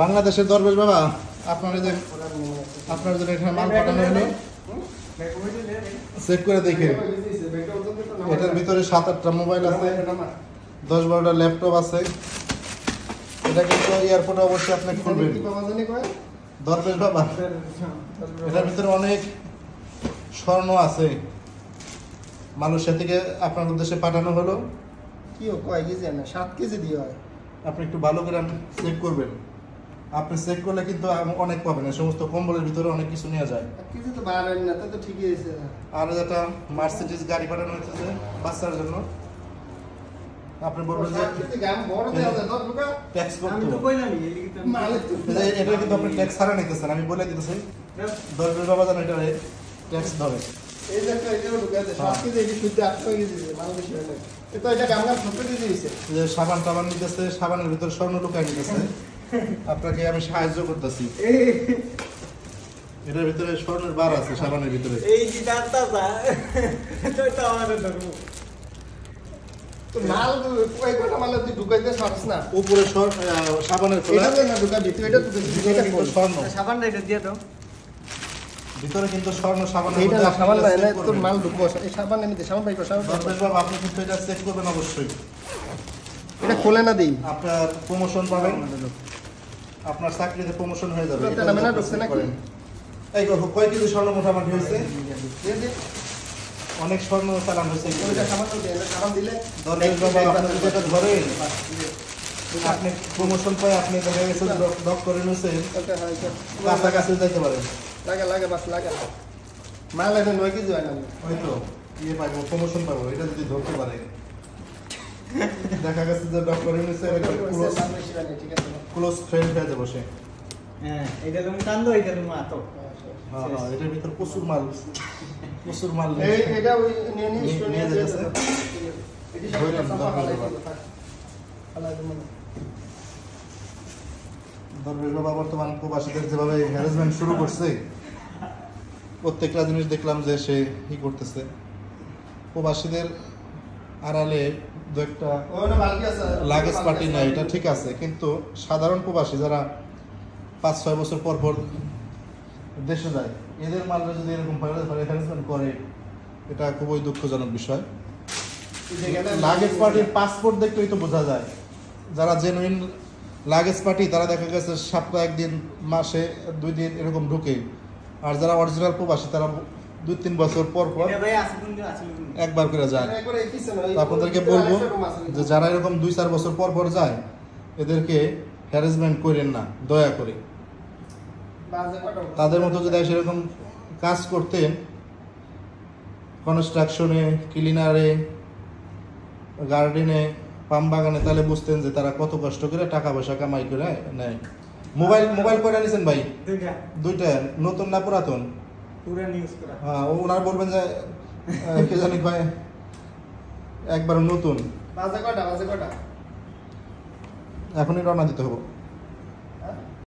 বাংলাদেশের দরবেশ বাবা, আপনার জন্য এখানে মাল পাঠানো হলো, চেক করে দেখে। এটার ভিতরে 7-8টা মোবাইল আছে, 10-12টা ল্যাপটপ আছে। এটা কিন্তু এয়ারপোর্টে অবশ্যই আপনি খুলবেন দরবেশ বাবা। এটার ভিতরে অনেক স্বর্ণ আছে, মালয়েশিয়া থেকে আপনার উদ্দেশ্যে পাঠানো হলো। কি কয় কেজি? 7 কেজি দিয়ে হয়। আপনি একটু ভালো করে চেক করবেন। আপনি চেক করলে কিন্তু অনেক পাবেন। এই সমস্ত কম্বলের ভিতরে অনেক কিছু নেওয়া যায়। কিছু তো বাড়াবেন না, তো ঠিকই আছে। আর যেটা মার্সিডিজ গাড়ি পাঠানো হয়েছে বাচ্চার জন্য, আপনি বলবেন যে ট্যাক্স করতে এটা কিন্তু আপনি ট্যাক্স ছাড়া নিতেছেন। আমি বলে দিতেছি দরবেশ বাবা যেন এটা ট্যাক্স ধরে। এই যে একটা এটাও ঢুকে আছে 7 কেজি, এই শুদ্ধ 8 কেজি বাংলাদেশি হয় না। তো এটা গামলা ছোট কেজি দিয়েছে। যে সাবান টাবান নিতেছে, সাবানের ভিতরে স্বর্ণ লুকাই নিতেছে। আপনাকে আমি সাহায্য করতেছি। এটার ভিতরে স্বর্ণের বার আছে সাবানের ভিতরে। এই যে জানতা যা তো আমাদের ধর্ম তো মাল কই কোটা মাল তুই ঢুকাইতে পারছ না। উপরে সাবানের খোলা, এটা না ঢুকাবি তুই, এটা ঢুকাবি, এটা স্বর্ণ সাবানটা এটা দিয়ে দাও। ভিতরে কিন্তু স্বর্ণ সাবানের এইটা মধ্যে সাবান আপনি না, চেক তোর করবেন। মাল ঢুকবো এই সাবান এনে দে, সাবান পাইবো, সাবান দরবেশ বাবা আপনি কিন্তু এটা চেক করবেন অবশ্যই। এটা খোলে না দেই। আপনার প্রমোশন পাবেন, আপনার চাকরিতে প্রমোশন হয়ে যাবে। এটা নামে না ঢুকছে নাকি? এই কয় কেজি স্বর্ণ মোটামুটি হয়েছে? অনেক স্বর্ণ চালান হয়েছে। ওইটা সাবান দে, সাবান দিলে দরবেশ বাবা আপনি যদি এটা ধরেন, আপনি প্রমোশন পাই, আপনি দেখা গেছে ডক্টরে নিয়েছেন, ওটা হয় কাছাকাছি যাইতে পারেন। লাগা বাস লাগা। মাল এনে 9 কেজি হয় না। হয়তো পাইবো, প্রমোশন পাবো এটা যদি ধরতে পারে। দেখা গেছে যে ডক্টরে নিয়েছে, ঠিক আছে। ক্লোজ ফ্রেন্ড হয়ে যাবো সে। হ্যাঁ এটা তুমি কান্দো, এটা তুমি আতো। হ্যাঁ, এটার ভিতর প্রচুর মাল এই এটা ওই নিয়ে নিয়ে যেতেছে। দরবেশ বাবা বর্তমান প্রবাসীদের যেভাবে হ্যারাসমেন্ট শুরু করছে, প্রত্যেকটা জিনিস দেখলাম যে সে ই করতেছে। প্রবাসীদের আড়ালে দু একটা লাগেজ পার্টি নাই, এটা ঠিক আছে, কিন্তু সাধারণ প্রবাসী যারা 5-6 বছর পর পর দেশে যায়, এদের মালরা যদি এরকম হ্যারাসমেন্ট করে, এটা খুবই দুঃখজনক বিষয়। লাগেজ পার্টির পাসপোর্ট দেখলেই তো বোঝা যায়। যারা জেনুইন লাগেজ পার্টি তারা দেখা গেছে সপ্তাহে 1 দিন, মাসে 2 দিন এরকম ঢুকে। আর যারা অরিজিনাল প্রবাসী তারা 2-3 বছর পর পর একবার করে যায়। আপনাদেরকে বলবো যে যারা এরকম 2-4 বছর পর পর যায়, এদেরকে হ্যারাসমেন্ট করেন না দয়া করে। তাদের মতো যদি সেরকম কাজ করতেন কনস্ট্রাকশনে, ক্লিনারে, গার্ডেনে, পাম বাগানে, তাহলে বুঝতেন যে তারা কত কষ্ট করে টাকা পয়সা কামাই করে নেয়। মোবাইল কয়টা নিয়েছেন ভাই? দুইটা। নতুন না পুরাতন? হ্যাঁ, ওনার বলবেন যে কে জানি কয় একবার নতুন। বাজে কটা? এখনই রওনা দিতে হবে।